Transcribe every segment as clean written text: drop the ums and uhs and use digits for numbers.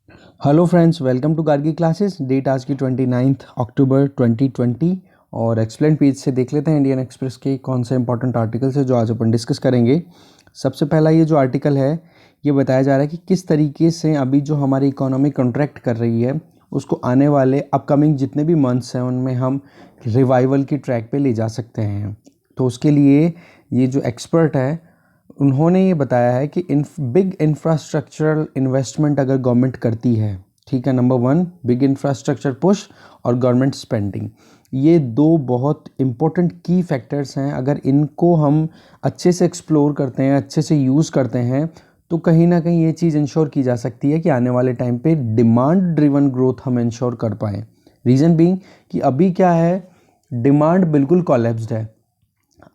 Hello friends, welcome to Gargi classes. Date आज की 29 अक्टूबर 2020 और एक्सप्लेन पेज से देख लेते हैं इंडियन एक्सप्रेस के कौन से इंपॉर्टेंट आर्टिकल्स है जो आज अपन डिस्कस करेंगे। सबसे पहला ये जो आर्टिकल है ये बताया जा रहा है कि किस तरीके से अभी जो हमारी इकोनॉमी कॉन्ट्रैक्ट कर रही है उसको आने वाले अपकमिंग जितने भी मंथ्स हैं उनमें हम रिवाइवल की ट्रैक पे ले जा सकते हैं। तो उसके लिए ये जो एक्सपर्ट है उन्होंने ये बताया है कि बिग इंफ्रास्ट्रक्चरल इन्वेस्टमेंट अगर गवर्नमेंट करती है, ठीक है, number one big infrastructure push और गवर्नमेंट स्पेंडिंग, ये दो बहुत इंपॉर्टेंट की फैक्टर्स हैं। अगर इनको हम अच्छे से एक्सप्लोर करते हैं, अच्छे से यूज़ करते हैं, तो कहीं ना कहीं ये चीज़ इंश्योर की जा सकती है कि आने वाले टाइम पे डिमांड ड्रिवन ग्रोथ हम इंश्योर कर पाएँ। रीज़न बीइंग कि अभी क्या है, डिमांड बिल्कुल कोलैप्स्ड है।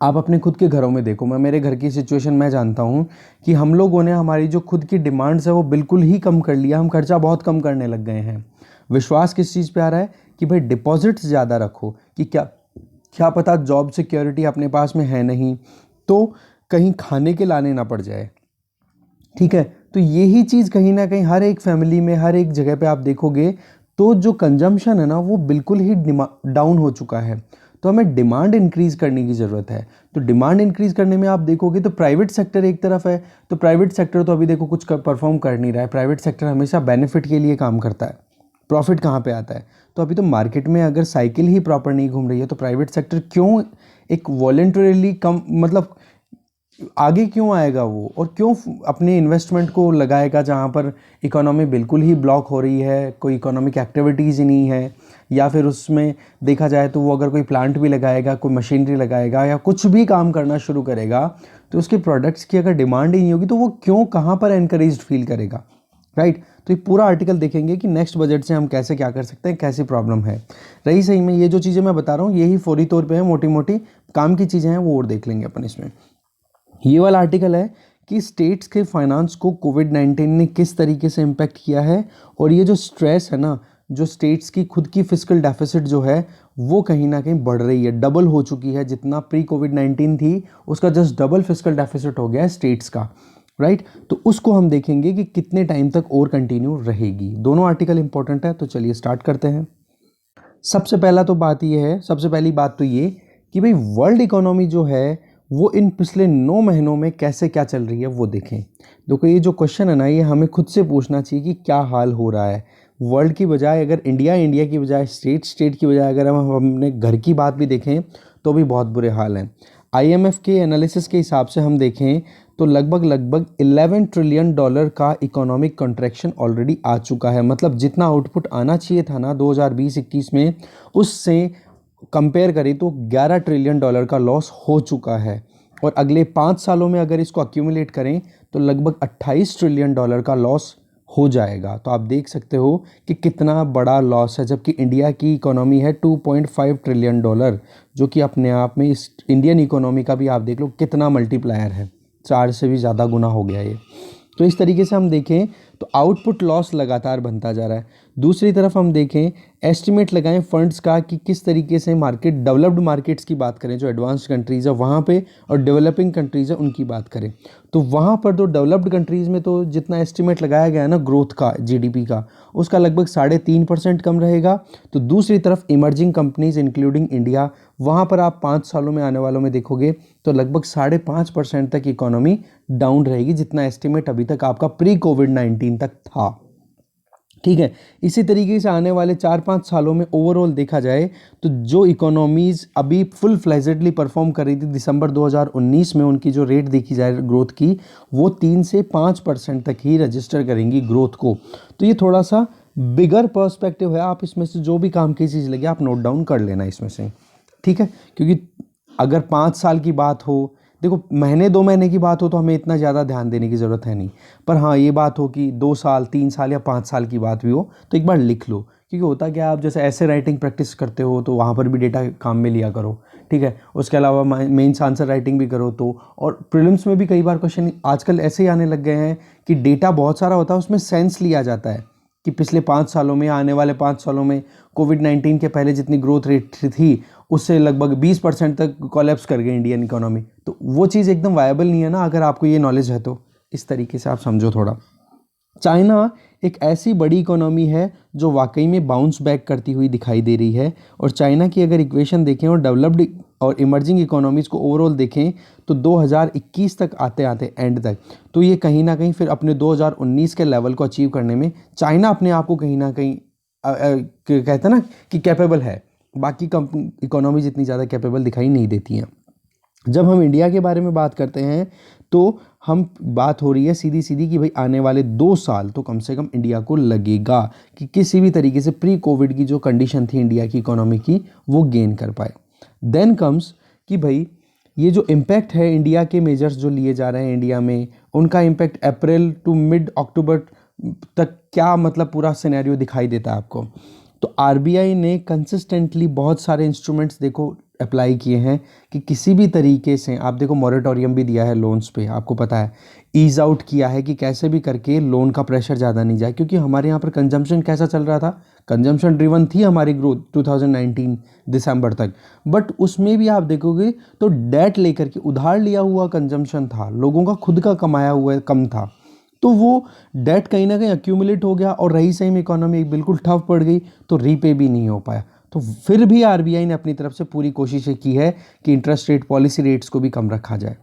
आप अपने खुद के घरों में देखो, मैं मेरे घर की सिचुएशन मैं जानता हूँ कि हम लोगों ने हमारी जो खुद की डिमांड्स है वो बिल्कुल ही कम कर लिया। हम खर्चा बहुत कम करने लग गए हैं। विश्वास किस चीज़ पे आ रहा है कि भाई डिपॉजिट्स ज़्यादा रखो, कि क्या क्या पता जॉब सिक्योरिटी अपने पास में है नहीं तो कहीं खाने के लाने ना पड़ जाए, ठीक है। तो यही चीज़ कहीं ना कहीं हर एक फैमिली में, हर एक जगह पे आप देखोगे तो जो कंजम्पशन है ना वो बिल्कुल ही डाउन हो चुका है। तो हमें डिमांड इंक्रीज़ करने की ज़रूरत है। तो डिमांड इंक्रीज़ करने में आप देखोगे तो प्राइवेट सेक्टर एक तरफ है, तो प्राइवेट सेक्टर तो अभी देखो कुछ परफॉर्म कर नहीं रहा है। प्राइवेट सेक्टर हमेशा बेनिफिट के लिए काम करता है। प्रॉफिट कहाँ पे आता है? तो अभी तो मार्केट में अगर साइकिल ही प्रॉपर नहीं घूम रही है तो प्राइवेट सेक्टर क्यों एक वॉलेंटरली कम, मतलब आगे क्यों आएगा वो, और क्यों अपने इन्वेस्टमेंट को लगाएगा जहाँ पर इकोनॉमी बिल्कुल ही ब्लॉक हो रही है, कोई इकोनॉमिक एक्टिविटीज़ ही नहीं है। या फिर उसमें देखा जाए तो वो अगर कोई प्लांट भी लगाएगा, कोई मशीनरी लगाएगा या कुछ भी काम करना शुरू करेगा तो उसके प्रोडक्ट्स की अगर डिमांड ही नहीं होगी तो वो क्यों, कहाँ पर एनकरेज्ड फील करेगा, राइट। तो ये पूरा आर्टिकल देखेंगे कि नेक्स्ट बजट से हम कैसे क्या कर सकते हैं, कैसी प्रॉब्लम है। रही सही में ये जो चीज़ें मैं बता रहा हूँ यही फौरी तौर पे है, मोटी मोटी काम की चीज़ें हैं वो और देख लेंगे अपन इसमें। ये वाला आर्टिकल है कि स्टेट्स के फाइनेंस को कोविड-19 ने किस तरीके से इम्पैक्ट किया है, और ये जो स्ट्रेस है ना, जो स्टेट्स की खुद की फिस्कल डेफिसिट जो है वो कहीं ना कहीं बढ़ रही है, डबल हो चुकी है। जितना प्री कोविड-19 थी उसका जस्ट डबल फिस्कल डेफिसिट हो गया है स्टेट्स का, राइट। तो उसको हम देखेंगे कि कितने टाइम तक और कंटिन्यू रहेगी। दोनों आर्टिकल इंपॉर्टेंट है, तो चलिए स्टार्ट करते हैं। सबसे पहला तो बात ये है, सबसे पहली बात तो ये कि भाई वर्ल्ड इकोनॉमी जो है वो इन पिछले 9 महीनों में कैसे क्या चल रही है वो देखें। देखो ये जो क्वेश्चन है ना ये हमें खुद से पूछना चाहिए कि क्या हाल हो रहा है वर्ल्ड की बजाय, अगर इंडिया की बजाय, स्टेट की बजाय अगर हम अपने घर की बात भी देखें तो भी बहुत बुरे हाल हैं। आईएमएफ के एनालिसिस के हिसाब से हम देखें तो लगभग लगभग 11 ट्रिलियन डॉलर का इकोनॉमिक कॉन्ट्रैक्शन ऑलरेडी आ चुका है। मतलब जितना आउटपुट आना चाहिए था ना 2020-21 में उससे कंपेयर करें तो 11 ट्रिलियन डॉलर का लॉस हो चुका है। और अगले 5 सालों में अगर इसको अक्यूमुलेट करें तो लगभग 28 ट्रिलियन डॉलर का लॉस हो जाएगा। तो आप देख सकते हो कि कितना बड़ा लॉस है, जबकि इंडिया की इकोनॉमी है 2.5 ट्रिलियन डॉलर, जो कि अपने आप में इस इंडियन इकोनॉमी का भी आप देख लो कितना मल्टीप्लायर है, 4 से भी ज़्यादा गुना हो गया ये। तो इस तरीके से हम देखें तो आउटपुट लॉस लगातार बनता जा रहा है। दूसरी तरफ हम देखें, एस्टिमेट लगाएं फंड्स का कि किस तरीके से मार्केट, डेवलप्ड मार्केट्स की बात करें जो एडवांस्ड कंट्रीज़ है वहाँ पे, और डेवलपिंग कंट्रीज़ है उनकी बात करें तो वहाँ पर तो डेवलप्ड कंट्रीज़ में तो जितना एस्टिमेट लगाया गया है ना ग्रोथ का, जीडीपी का, उसका लगभग 3.5% कम रहेगा। तो दूसरी तरफ इमर्जिंग कंपनीज इंक्लूडिंग इंडिया, वहाँ पर आप 5 सालों में आने वालों में देखोगे तो लगभग 5.5% तक इकोनॉमी डाउन रहेगी, जितना एस्टिमेट अभी तक आपका प्री कोविड-19 तक था, ठीक है। इसी तरीके से आने वाले 4-5 सालों में ओवरऑल देखा जाए तो जो इकोनॉमीज़ अभी फुल फ्लेजेडली परफॉर्म कर रही थी दिसंबर 2019 में, उनकी जो रेट देखी जाए ग्रोथ की वो 3 से 5% तक ही रजिस्टर करेंगी ग्रोथ को। तो ये थोड़ा सा बिगर पर्सपेक्टिव है। आप इसमें से जो भी काम की चीज़ लगे आप नोट डाउन कर लेना इसमें से, ठीक है। क्योंकि अगर 5 साल की बात हो, देखो महीने 2 महीने की बात हो तो हमें इतना ज़्यादा ध्यान देने की ज़रूरत है नहीं। पर हाँ ये बात हो कि 2 साल, 3 साल या 5 साल की बात भी हो तो एक बार लिख लो। क्योंकि होता क्या है, आप जैसे ऐसे राइटिंग प्रैक्टिस करते हो तो वहाँ पर भी डेटा काम में लिया करो, ठीक है। उसके अलावा मेंस आंसर राइटिंग भी करो तो, और प्रीलिम्स में भी कई बार क्वेश्चन आजकल ऐसे ही आने लग गए हैं कि डेटा बहुत सारा होता है उसमें सेंस लिया जाता है कि पिछले 5 सालों में, आने वाले 5 सालों में कोविड-19 के पहले जितनी ग्रोथ रेट थी उससे लगभग 20% तक कोलैप्स कर गई इंडियन इकोनॉमी। तो वो चीज़ एकदम वायबल नहीं है ना, अगर आपको ये नॉलेज है तो। इस तरीके से आप समझो थोड़ा। चाइना एक ऐसी बड़ी इकोनॉमी है जो वाकई में बाउंस बैक करती हुई दिखाई दे रही है। और चाइना की अगर इक्वेशन देखें और डेवलप्ड और इमर्जिंग इकोनॉमीज़ को ओवरऑल देखें तो 2021 तक आते आते एंड तक तो ये कहीं ना कहीं फिर अपने 2019 के लेवल को अचीव करने में चाइना अपने आप को कहीं ना कहीं कहते हैं ना कि कैपेबल है। बाकी इकोनॉमीज इतनी ज़्यादा कैपेबल दिखाई नहीं देती हैं। जब हम इंडिया के बारे में बात करते हैं तो हम बात हो रही है सीधी सीधी कि भाई आने वाले 2 साल तो कम से कम इंडिया को लगेगा कि किसी भी तरीके से प्री कोविड की जो कंडीशन थी इंडिया की इकोनॉमी की वो गेन कर पाए। देन कम्स कि भाई ये जो इम्पैक्ट है इंडिया के मेजर्स जो लिए जा रहे हैं इंडिया में, उनका इम्पैक्ट अप्रैल टू मिड अक्टूबर तक क्या मतलब पूरा सिनेरियो दिखाई देता है आपको। तो आरबीआई ने कंसिस्टेंटली बहुत सारे इंस्ट्रूमेंट्स देखो अप्लाई किए हैं कि किसी भी तरीके से आप देखो मॉरेटोरियम भी दिया है लोन्स पे, आपको पता है ईज आउट किया है कि कैसे भी करके लोन का प्रेशर ज़्यादा नहीं जाए, क्योंकि हमारे यहाँ पर कंजम्पशन कैसा चल रहा था, कंजम्पशन ड्रिवन थी हमारी ग्रोथ 2019 दिसंबर तक। बट उसमें भी आप देखोगे तो डेट लेकर के उधार लिया हुआ कंजम्पशन था, लोगों का खुद का कमाया हुआ कम था। तो वो डेट कहीं ना कहीं अक्यूमुलेट हो गया और रही सही में इकोनॉमी बिल्कुल ठप पड़ गई तो रीपे भी नहीं हो पाया। तो फिर भी आरबीआई ने अपनी तरफ से पूरी कोशिशें की है कि इंटरेस्ट रेट पॉलिसी रेट्स को भी कम रखा जाए।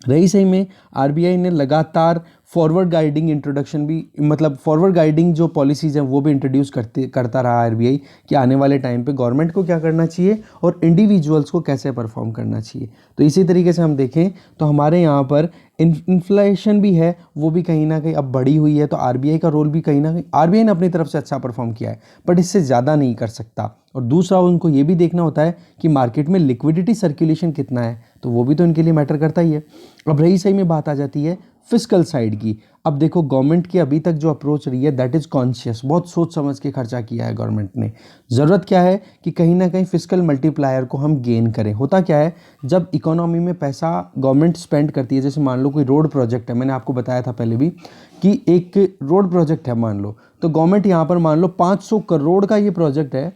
रही सही में आरबीआई ने लगातार फॉरवर्ड गाइडिंग इंट्रोडक्शन भी मतलब फॉरवर्ड गाइडिंग जो पॉलिसीज़ हैं वो भी इंट्रोड्यूस करता रहा आरबीआई कि आने वाले टाइम पे गवर्नमेंट को क्या करना चाहिए और इंडिविजुअल्स को कैसे परफॉर्म करना चाहिए। तो इसी तरीके से हम देखें तो हमारे यहाँ पर इन्फ्लेशन भी है वो भी कहीं ना कहीं अब बढ़ी हुई है। तो आरबीआई का रोल भी कहीं ना कहीं आरबीआई ने अपनी तरफ से अच्छा परफॉर्म किया है बट इससे ज़्यादा नहीं कर सकता। और दूसरा उनको ये भी देखना होता है कि मार्केट में लिक्विडिटी सर्कुलेशन कितना है, तो वो भी तो इनके लिए मैटर करता ही है। अब रही सही में बात आ जाती है फिस्कल साइड की। अब देखो गवर्नमेंट की अभी तक जो अप्रोच रही है दैट इज़ कॉन्शियस, बहुत सोच समझ के खर्चा किया है गवर्नमेंट ने। ज़रूरत क्या है कि कहीं ना कहीं फिस्कल मल्टीप्लायर को हम गेन करें। होता क्या है जब इकोनॉमी में पैसा गवर्नमेंट स्पेंड करती है, जैसे मान लो कोई रोड प्रोजेक्ट है, मैंने आपको बताया था पहले भी कि एक रोड प्रोजेक्ट है मान लो, तो गवर्नमेंट यहाँ पर मान लो 500 करोड़ का ये प्रोजेक्ट है,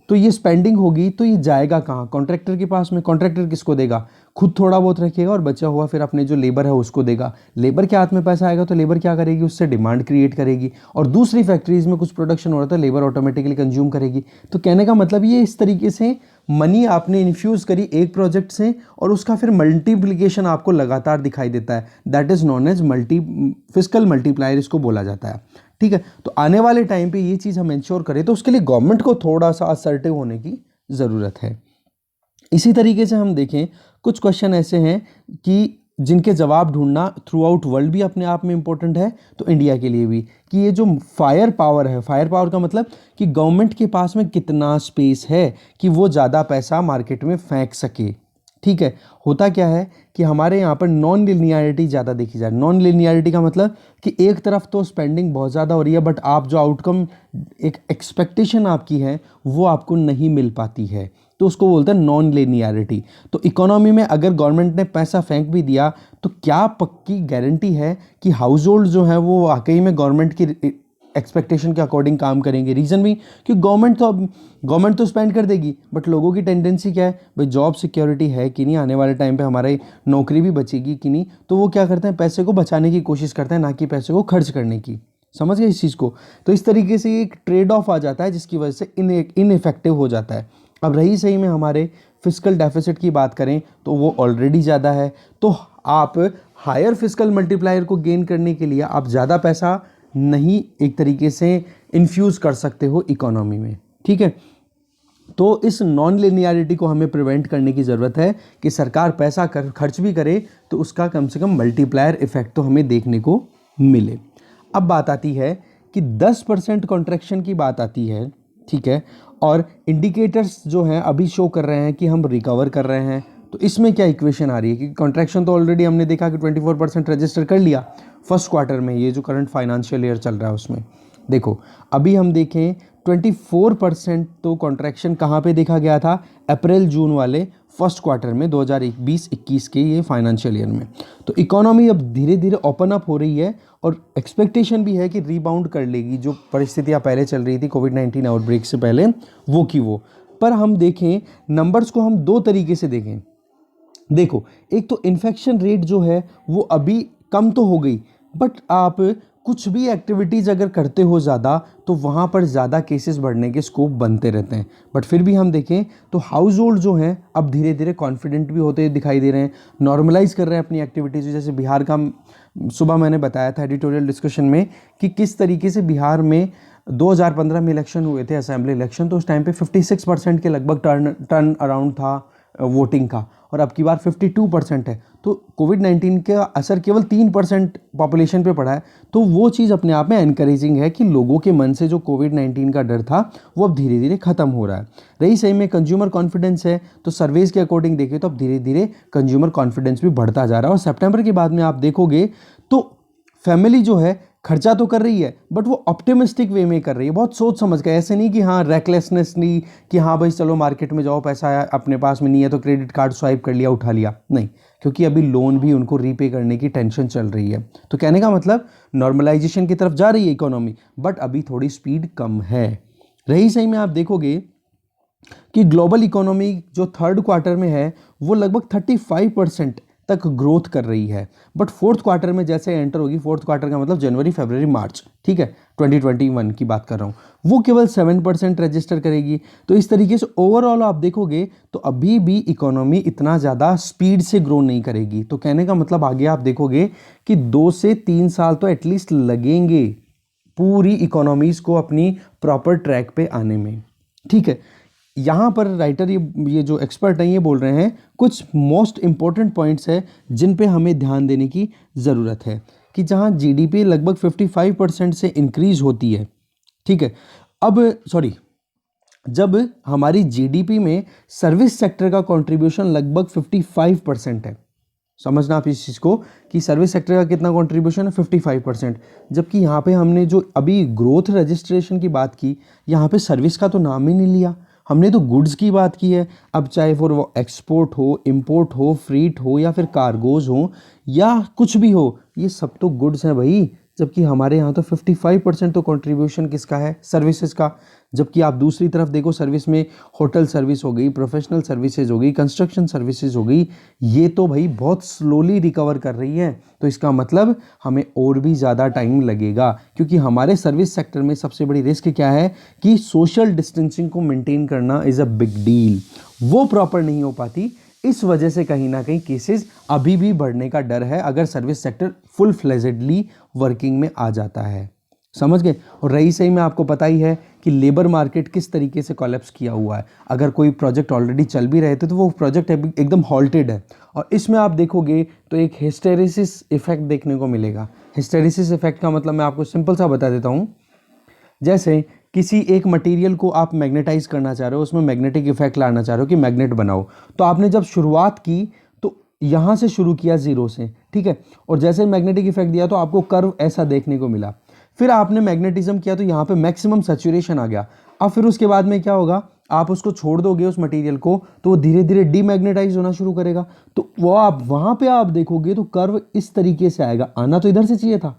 तो ये स्पेंडिंग होगी तो ये जाएगा कहाँ, कॉन्ट्रैक्टर के पास में। कॉन्ट्रैक्टर किसको देगा, खुद थोड़ा बहुत रखेगा और बचा हुआ फिर अपने जो लेबर है उसको देगा। लेबर के हाथ में पैसा आएगा तो लेबर क्या करेगी, उससे डिमांड क्रिएट करेगी और दूसरी फैक्ट्रीज में कुछ प्रोडक्शन हो रहा था लेबर ऑटोमेटिकली कंज्यूम करेगी। तो कहने का मतलब ये इस तरीके से मनी आपने इन्फ्यूज़ करी एक प्रोजेक्ट से और उसका फिर मल्टीप्लिकेशन आपको लगातार दिखाई देता है। That is known as fiscal multiplier इसको बोला जाता है। ठीक है, तो आने वाले टाइम पे ये चीज़ हम इंश्योर करें तो उसके लिए गवर्नमेंट को थोड़ा सा असर्टिव होने की ज़रूरत है। इसी तरीके से हम देखें कुछ क्वेश्चन ऐसे हैं कि जिनके जवाब ढूंढना थ्रू आउट वर्ल्ड भी अपने आप में इंपॉर्टेंट है, तो इंडिया के लिए भी, कि ये जो फायर पावर है, फायर पावर का मतलब कि गवर्नमेंट के पास में कितना स्पेस है कि वो ज़्यादा पैसा मार्केट में फेंक सके। ठीक है, होता क्या है कि हमारे यहाँ पर नॉन लिनियरिटी ज़्यादा देखी जाए। नॉन लिनियरिटी का मतलब कि एक तरफ तो स्पेंडिंग बहुत ज़्यादा हो रही है बट आप जो आउटकम एक एक्सपेक्टेशन आपकी है वो आपको नहीं मिल पाती है, तो उसको बोलते हैं नॉन लिनियरिटी। तो इकोनॉमी में अगर गवर्नमेंट ने पैसा फेंक भी दिया तो क्या पक्की गारंटी है कि हाउस होल्ड जो है वो वाकई में गवर्नमेंट की एक्सपेक्टेशन के अकॉर्डिंग काम करेंगे। रीज़न भी कि गवर्नमेंट तो स्पेंड कर देगी बट लोगों की टेंडेंसी क्या है, भाई जॉब सिक्योरिटी है कि नहीं, आने वाले टाइम पे हमारी नौकरी भी बचेगी कि नहीं, तो वो क्या करते हैं पैसे को बचाने की कोशिश करते हैं ना कि पैसे को खर्च करने की। समझ गए इस चीज़ को। तो इस तरीके से एक ट्रेड ऑफ आ जाता है जिसकी वजह से इनइफेक्टिव हो जाता है। अब रही सही में हमारे फिस्कल डेफिसिट की बात करें तो वो ऑलरेडी ज़्यादा है, तो आप हायर फिस्कल मल्टीप्लायर को गेन करने के लिए आप ज़्यादा पैसा नहीं एक तरीके से इन्फ्यूज़ कर सकते हो इकोनॉमी में। ठीक है, तो इस नॉन लिनियरिटी को हमें प्रिवेंट करने की ज़रूरत है कि सरकार पैसा खर्च भी करे तो उसका कम से कम मल्टीप्लायर इफेक्ट तो हमें देखने को मिले। अब बात आती है कि 10% कॉन्ट्रैक्शन की बात आती है। ठीक है, और इंडिकेटर्स जो हैं अभी शो कर रहे हैं कि हम रिकवर कर रहे हैं, तो इसमें क्या इक्वेशन आ रही है कि कॉन्ट्रैक्शन तो ऑलरेडी हमने देखा कि 24% रजिस्टर कर लिया फर्स्ट क्वार्टर में, ये जो करंट फाइनेंशियल ईयर चल रहा है उसमें। देखो अभी हम देखें 24% तो कॉन्ट्रैक्शन कहाँ पे देखा गया था, अप्रैल जून वाले फर्स्ट क्वार्टर में 2020-21 के ये फाइनेंशियल ईयर में। तो इकोनॉमी अब धीरे धीरे ओपन अप हो रही है और एक्सपेक्टेशन भी है कि रीबाउंड कर लेगी, जो परिस्थितियाँ पहले चल रही थी कोविड-19 आउटब्रेक से पहले वो की वो। पर हम देखें नंबर्स को हम दो तरीके से देखें। देखो एक तो इन्फेक्शन रेट जो है वो अभी कम तो हो गई बट आप कुछ भी एक्टिविटीज़ अगर करते हो ज़्यादा तो वहाँ पर ज़्यादा केसेस बढ़ने के स्कोप बनते रहते हैं। बट फिर भी हम देखें तो हाउस होल्ड जो हैं अब धीरे धीरे कॉन्फिडेंट भी होते दिखाई दे रहे हैं, नॉर्मलाइज कर रहे हैं अपनी एक्टिविटीज़। जैसे बिहार का सुबह मैंने बताया था एडिटोरियल डिस्कशन में कि किस तरीके से बिहार में 2015 में इलेक्शन हुए थे, असेंबली इलेक्शन, तो उस टाइम पे 56% के लगभग टर्न अराउंड था वोटिंग का, और अब की बार 52% है। तो कोविड-19 का असर केवल 3% पॉपुलेशन पे पड़ा है। तो वो चीज़ अपने आप में एनकरेजिंग है कि लोगों के मन से जो कोविड-19 का डर था वो अब धीरे धीरे ख़त्म हो रहा है। रही सही में कंज्यूमर कॉन्फिडेंस है, तो सर्वेज के अकॉर्डिंग देखें तो अब धीरे धीरे कंज्यूमर कॉन्फिडेंस भी बढ़ता जा रहा है। और सितंबर के बाद में आप देखोगे तो फैमिली जो है खर्चा तो कर रही है बट वो ऑप्टिमिस्टिक वे में कर रही है, बहुत सोच समझ के। ऐसे नहीं कि हाँ रेकलेसनेस नहीं कि हाँ भाई चलो मार्केट में जाओ, पैसा अपने पास में नहीं है तो क्रेडिट कार्ड स्वाइप कर लिया, उठा लिया, नहीं, क्योंकि अभी लोन भी उनको रीपे करने की टेंशन चल रही है। तो कहने का मतलब नॉर्मलाइजेशन की तरफ जा रही है इकोनॉमी, बट अभी थोड़ी स्पीड कम है। रही सही में आप देखोगे कि ग्लोबल इकोनॉमी जो थर्ड क्वार्टर में है वो लगभग 35% तक ग्रोथ कर रही है, बट फोर्थ क्वार्टर में जैसे एंटर होगी, फोर्थ क्वार्टर का मतलब जनवरी फरवरी मार्च, ठीक है, 2021 की बात कर रहा हूँ, वो केवल 7% रजिस्टर करेगी। तो इस तरीके से ओवरऑल आप देखोगे तो अभी भी इकोनॉमी इतना ज़्यादा स्पीड से ग्रो नहीं करेगी। तो कहने का मतलब आगे आप देखोगे कि 2 से 3 साल तो एटलीस्ट लगेंगे पूरी इकोनॉमीज़ को अपनी प्रॉपर ट्रैक पे आने में, ठीक है। यहाँ पर राइटर ये जो एक्सपर्ट हैं ये बोल रहे हैं कुछ मोस्ट इम्पॉर्टेंट पॉइंट्स है जिन पे हमें ध्यान देने की ज़रूरत है कि जहाँ जीडीपी लगभग 55% से इंक्रीज होती है, ठीक है, जब हमारी जीडीपी में सर्विस सेक्टर का कंट्रीब्यूशन लगभग 55% है। समझना आप इस चीज़ को कि सर्विस सेक्टर का कितना कंट्रीब्यूशन है, 55%, जबकि यहाँ पे हमने जो अभी ग्रोथ रजिस्ट्रेशन की बात की, यहाँ पे सर्विस का तो नाम ही नहीं लिया, हमने तो गुड्स की बात की है। अब चाहे फिर वो एक्सपोर्ट हो, इंपोर्ट हो, फ्रीट हो या फिर कार्गोज हो या कुछ भी हो, ये सब तो गुड्स हैं भाई। जबकि हमारे यहाँ तो 55% तो कंट्रीब्यूशन किसका है, सर्विसेज का। जबकि आप दूसरी तरफ देखो सर्विस में होटल सर्विस हो गई, प्रोफेशनल सर्विसेज हो गई, कंस्ट्रक्शन सर्विसेज हो गई, ये तो भाई बहुत स्लोली रिकवर कर रही है। तो इसका मतलब हमें और भी ज़्यादा टाइम लगेगा, क्योंकि हमारे सर्विस सेक्टर में सबसे बड़ी रिस्क क्या है कि सोशल डिस्टेंसिंग को मेंटेन करना इज़ अ बिग डील, वो प्रॉपर नहीं हो पाती। इस वजह से कहीं ना कहीं केसेस अभी भी बढ़ने का डर है अगर सर्विस सेक्टर फुल फ्लेजेडली वर्किंग में आ जाता है। समझ गए। और रही सही में आपको पता ही है कि लेबर मार्केट किस तरीके से कोलैप्स किया हुआ है। अगर कोई प्रोजेक्ट ऑलरेडी चल भी रहे थे तो वो प्रोजेक्ट एकदम हॉल्टेड है। और इसमें आप देखोगे तो एक हिस्टेरिसिस इफेक्ट देखने को मिलेगा। हिस्टेरिसिस इफेक्ट का मतलब मैं आपको सिंपल सा बता देता हूँ। जैसे किसी एक मटेरियल को आप मैग्नेटाइज करना चाह रहे हो, उसमें मैग्नेटिक इफेक्ट लाना चाह रहे हो कि मैग्नेट बनाओ, तो आपने जब शुरुआत की तो यहाँ से शुरू किया जीरो से, ठीक है, और जैसे मैग्नेटिक इफेक्ट दिया तो आपको कर्व ऐसा देखने को मिला। फिर आपने मैग्नेटिज्म किया तो यहाँ पे मैक्सिमम सैचुरेशन आ गया। अब फिर उसके बाद में क्या होगा, आप उसको छोड़ दोगे उस मटेरियल को तो वो धीरे धीरे डीमैग्नेटाइज होना शुरू करेगा। तो वो आप वहाँ पे आप देखोगे तो कर्व इस तरीके से आएगा। आना तो इधर से चाहिए था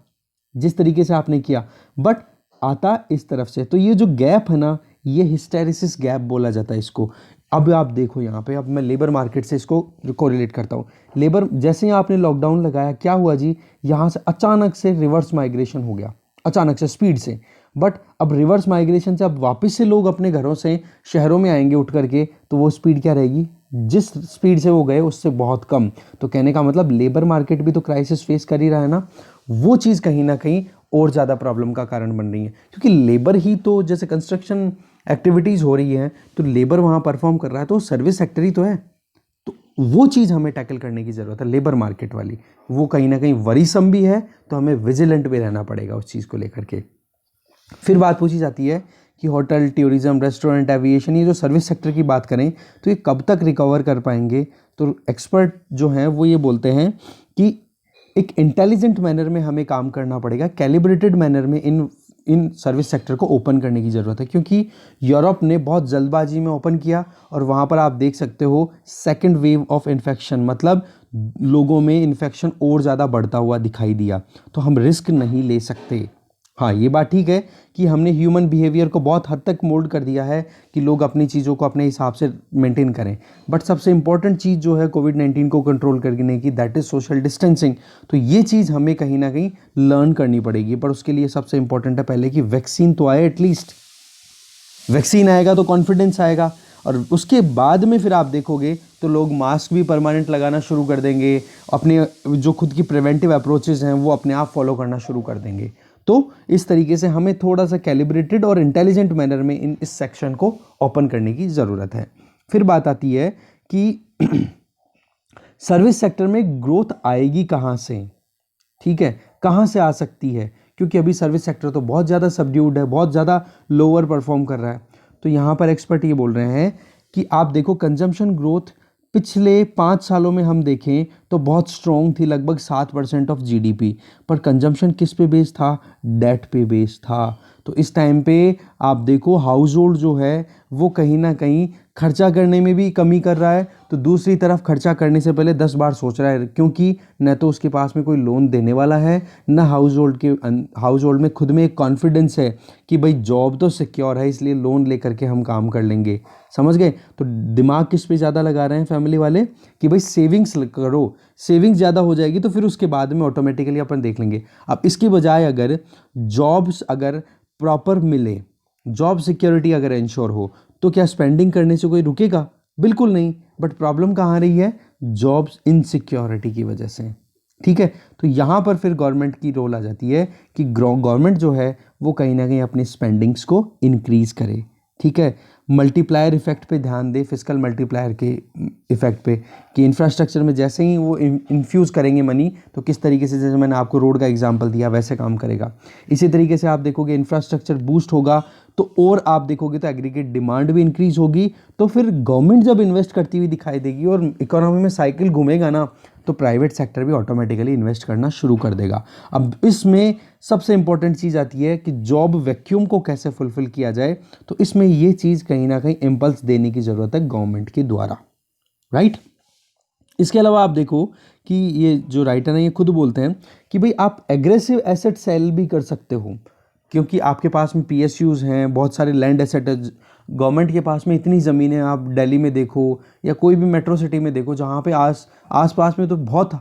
जिस तरीके से आपने किया, बट आता इस तरफ से। तो ये जो गैप है ना, ये हिस्टेरिसिस गैप बोला जाता है इसको। अब आप देखो यहाँ पे, अब मैं लेबर मार्केट से इसको कोरिलेट करता हूँ। लेबर जैसे ही आपने लॉकडाउन लगाया, क्या हुआ जी, यहाँ से अचानक से रिवर्स माइग्रेशन हो गया, अचानक से स्पीड से। बट अब रिवर्स माइग्रेशन से अब वापस से लोग अपने घरों से शहरों में आएंगे उठ करके, तो वो स्पीड क्या रहेगी, जिस स्पीड से वो गए उससे बहुत कम। तो कहने का मतलब लेबर मार्केट भी तो क्राइसिस फेस कर ही रहा है ना। वो चीज़ कहीं ना कहीं और ज़्यादा प्रॉब्लम का कारण बन रही है, क्योंकि लेबर ही तो, जैसे कंस्ट्रक्शन एक्टिविटीज़ हो रही है तो लेबर वहाँ परफॉर्म कर रहा है, तो सर्विस सेक्टर ही तो है। तो वो चीज़ हमें टैकल करने की ज़रूरत है, लेबर मार्केट वाली। वो कहीं ना कहीं वरीसम भी है, तो हमें विजिलेंट भी रहना पड़ेगा उस चीज़ को लेकर के। फिर बात पूछी जाती है कि होटल, टूरिज्म, रेस्टोरेंट, एविएशन, ये जो सर्विस सेक्टर की बात करें तो ये कब तक रिकवर कर पाएंगे। तो एक्सपर्ट जो हैं वो ये बोलते हैं कि एक इंटेलिजेंट मैनर में हमें काम करना पड़ेगा, कैलिब्रेटेड मैनर में इन सर्विस सेक्टर को ओपन करने की ज़रूरत है। क्योंकि यूरोप ने बहुत जल्दबाजी में ओपन किया और वहाँ पर आप देख सकते हो सेकेंड वेव ऑफ इन्फेक्शन, मतलब लोगों में इन्फेक्शन और ज़्यादा बढ़ता हुआ दिखाई दिया। तो हम रिस्क नहीं ले सकते, हाँ, ये बात ठीक है कि हमने ह्यूमन बिहेवियर को बहुत हद तक मोल्ड कर दिया है कि लोग अपनी चीज़ों को अपने हिसाब से मेंटेन करें, बट सबसे इंपॉर्टेंट चीज़ जो है कोविड-19 को कंट्रोल करने की, दैट इज़ सोशल डिस्टेंसिंग। तो ये चीज़ हमें कहीं ना कहीं लर्न करनी पड़ेगी, पर उसके लिए सबसे इंपॉर्टेंट है पहले कि वैक्सीन तो आए एटलीस्ट। वैक्सीन आएगा तो कॉन्फिडेंस आएगा, और उसके बाद में फिर आप देखोगे तो लोग मास्क भी परमानेंट लगाना शुरू कर देंगे, अपने जो खुद की प्रिवेंटिव अप्रोचेस हैं वो अपने आप फॉलो करना शुरू कर देंगे। तो इस तरीके से हमें थोड़ा सा कैलिब्रेटेड और इंटेलिजेंट मैनर में इस सेक्शन को ओपन करने की ज़रूरत है। फिर बात आती है कि सर्विस सेक्टर में ग्रोथ आएगी कहाँ से, ठीक है, कहाँ से आ सकती है, क्योंकि अभी सर्विस सेक्टर तो बहुत ज़्यादा सबड्यूड है, बहुत ज़्यादा लोअर परफॉर्म कर रहा है। तो यहाँ पर एक्सपर्ट ये बोल रहे हैं कि आप देखो कंजम्पशन ग्रोथ पिछले 5 सालों में हम देखें तो बहुत स्ट्रॉन्ग थी, लगभग 7% ऑफ जीडीपी, पर कंजम्पशन किस पे बेस था, डेट पे बेस था। तो इस टाइम पे आप देखो हाउस होल्ड जो है वो कहीं ना कहीं खर्चा करने में भी कमी कर रहा है, तो दूसरी तरफ खर्चा करने से पहले 10 बार सोच रहा है, क्योंकि न तो उसके पास में कोई लोन देने वाला है, न हाउस होल्ड में खुद में एक कॉन्फिडेंस है कि भाई जॉब तो सिक्योर है इसलिए लोन लेकर के हम काम कर लेंगे। समझ गए? तो दिमाग किस पे ज़्यादा लगा रहे हैं फैमिली वाले कि भाई सेविंग्स करो, सेविंग्स ज़्यादा हो जाएगी तो फिर उसके बाद में ऑटोमेटिकली अपन देख लेंगे। अब इसकी बजाय अगर जॉब्स अगर प्रॉपर मिले, जॉब सिक्योरिटी अगर इंश्योर हो, तो क्या स्पेंडिंग करने से कोई रुकेगा? बिल्कुल नहीं। बट प्रॉब्लम कहाँ आ रही है? जॉब्स इनसिक्योरिटी की वजह से। ठीक है, तो यहाँ पर फिर गवर्नमेंट की रोल आ जाती है कि गवर्नमेंट जो है वो कहीं ना कहीं अपनी स्पेंडिंग्स को इंक्रीज करे। ठीक है, मल्टीप्लायर इफेक्ट पे ध्यान दे, फिजिकल मल्टीप्लायर के इफेक्ट पे, कि इंफ्रास्ट्रक्चर में जैसे ही वो इन्फ्यूज़ करेंगे मनी, तो किस तरीके से, जैसे मैंने आपको रोड का एग्जांपल दिया वैसे काम करेगा। इसी तरीके से आप देखोगे इंफ्रास्ट्रक्चर बूस्ट होगा तो और आप देखोगे तो एग्रीगेट डिमांड भी इंक्रीज होगी, तो फिर गवर्नमेंट जब इन्वेस्ट करती हुई दिखाई देगी और इकोनॉमी में साइकिल घूमेगा ना, तो प्राइवेट सेक्टर भी ऑटोमेटिकली इन्वेस्ट करना शुरू कर देगा। अब इसमें सबसे इंपॉर्टेंट चीज़ आती है कि जॉब वैक्यूम को कैसे फुलफिल किया जाए, तो इसमें ये चीज़ कहीं ना कहीं इम्पल्स देने की ज़रूरत है गवर्नमेंट के द्वारा, राइट। इसके अलावा आप देखो कि ये जो राइटर हैं ये खुद बोलते हैं कि भाई आप एग्रेसिव एसेट सेल भी कर सकते हो, क्योंकि आपके पास में पीएसयूज़ हैं, बहुत सारे लैंड एसेट है, गवर्नमेंट के पास में इतनी ज़मीनें, आप दिल्ली में देखो या कोई भी मेट्रो सिटी में देखो जहाँ पे आस पास में तो बहुत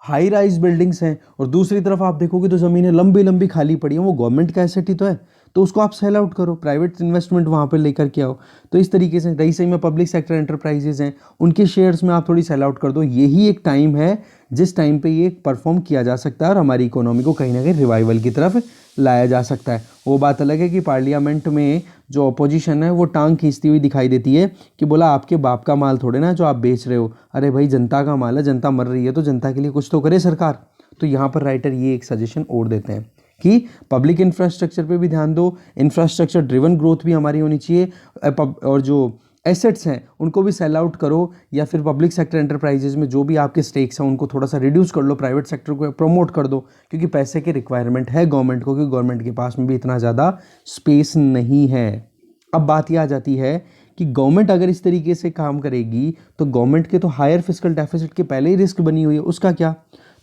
हाई राइज बिल्डिंग्स हैं, और दूसरी तरफ आप देखोगे तो ज़मीनें लंबी लंबी खाली पड़ी हैं, वो गवर्नमेंट का एसेट ही तो है, तो उसको आप सेल आउट करो, प्राइवेट इन्वेस्टमेंट वहाँ पर लेकर के आओ। तो इस तरीके से रही सही में पब्लिक सेक्टर एंटरप्राइजेज हैं, उनके शेयर्स में आप थोड़ी सेल आउट कर दो। यही एक टाइम है जिस टाइम पे ये परफॉर्म किया जा सकता है और हमारी इकोनॉमी को कहीं ना कहीं रिवाइवल की तरफ लाया जा सकता है। वो बात अलग है कि पार्लियामेंट में जो अपोजिशन है वो टांग खींचती हुई दिखाई देती है कि बोला आपके बाप का माल थोड़े ना जो आप बेच रहे हो, अरे भाई जनता का माल है, जनता मर रही है तो जनता के लिए कुछ तो करे सरकार। तो यहाँ पर राइटर ये एक सजेशन और देते हैं कि पब्लिक इंफ्रास्ट्रक्चर पे भी ध्यान दो, इंफ्रास्ट्रक्चर ड्रिवन ग्रोथ भी हमारी होनी चाहिए, और जो एसेट्स हैं उनको भी सेल आउट करो, या फिर पब्लिक सेक्टर एंटरप्राइजेज में जो भी आपके स्टेक्स हैं उनको थोड़ा सा रिड्यूस कर लो, प्राइवेट सेक्टर को प्रमोट कर दो, क्योंकि पैसे की रिक्वायरमेंट है गवर्नमेंट को, क्योंकि गवर्नमेंट के पास में भी इतना ज़्यादा स्पेस नहीं है। अब बात यह आ जाती है कि गवर्नमेंट अगर इस तरीके से काम करेगी तो गवर्नमेंट के तो हायर फिस्कल डेफिसिट के पहले ही रिस्क बनी हुई है, उसका क्या?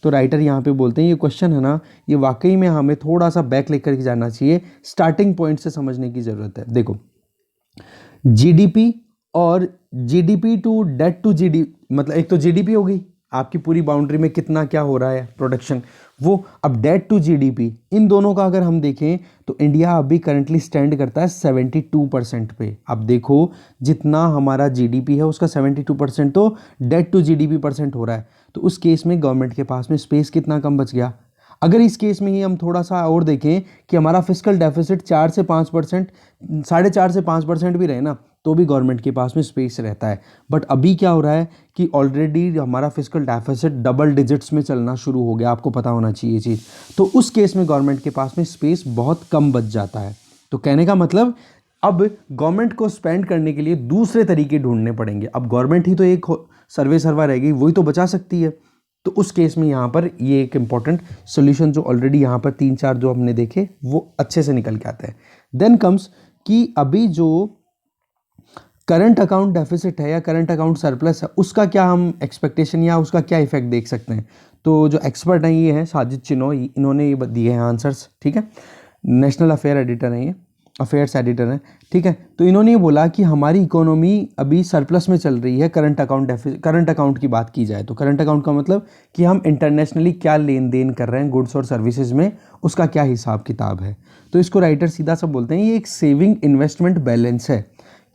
तो राइटर यहाँ पे बोलते हैं ये क्वेश्चन है ना, ये वाकई में हमें थोड़ा सा बैक लेकर के जाना चाहिए, स्टार्टिंग पॉइंट से समझने की ज़रूरत है। देखो, जीडीपी और GDP to date to GD, मतलब एक तो जीडीपी हो गई आपकी पूरी बाउंड्री में कितना क्या हो रहा है प्रोडक्शन, वो अब डेट टू जीडीपी, इन दोनों का अगर हम देखें तो इंडिया अभी करंटली स्टैंड करता है 72% पे। अब देखो जितना हमारा जीडीपी है उसका 72% तो डेट टू जीडीपी परसेंट हो रहा है, तो उस केस में गवर्नमेंट के पास में स्पेस कितना कम बच गया। अगर इस केस में ही हम थोड़ा सा और देखें कि हमारा फिस्कल डेफिसिट 4 से 5%, 4.5 से 5% भी रहे ना, तो भी गवर्नमेंट के पास में स्पेस रहता है। बट अभी क्या हो रहा है कि ऑलरेडी हमारा फिस्कल डेफिसिट डबल डिजिट्स में चलना शुरू हो गया, आपको पता होना चाहिए ये चीज़। तो उस केस में गवर्नमेंट के पास में स्पेस बहुत कम बच जाता है। तो कहने का मतलब अब गवर्नमेंट को स्पेंड करने के लिए दूसरे तरीके ढूंढने पड़ेंगे। अब गवर्नमेंट ही तो एक सर्वा रहेगी, वही तो बचा सकती है। तो उस केस में यहाँ पर ये एक इम्पॉर्टेंट सोल्यूशन जो ऑलरेडी यहाँ पर 3-4 जो हमने देखे वो अच्छे से निकल के आते हैं। देन कम्स कि अभी जो करंट अकाउंट डेफिसिट है या करंट अकाउंट सरप्लस है, उसका क्या हम एक्सपेक्टेशन या उसका क्या इफेक्ट देख सकते हैं। तो जो एक्सपर्ट हैं ये हैं साजिद चिनॉय, इन्होंने ये दिए हैं आंसर्स। ठीक है, नेशनल अफेयर एडिटर हैं, ये अफेयर्स एडिटर हैं, ठीक है। तो इन्होंने ये बोला कि हमारी इकोनॉमी अभी सरप्लस में चल रही है। करंट अकाउंट की बात की जाए तो करंट अकाउंट का मतलब कि हम इंटरनेशनली क्या लेन देन कर रहे हैं गुड्स और सर्विसेज में, उसका क्या हिसाब किताब है। तो इसको राइटर सीधा सा बोलते हैं ये एक सेविंग इन्वेस्टमेंट बैलेंस है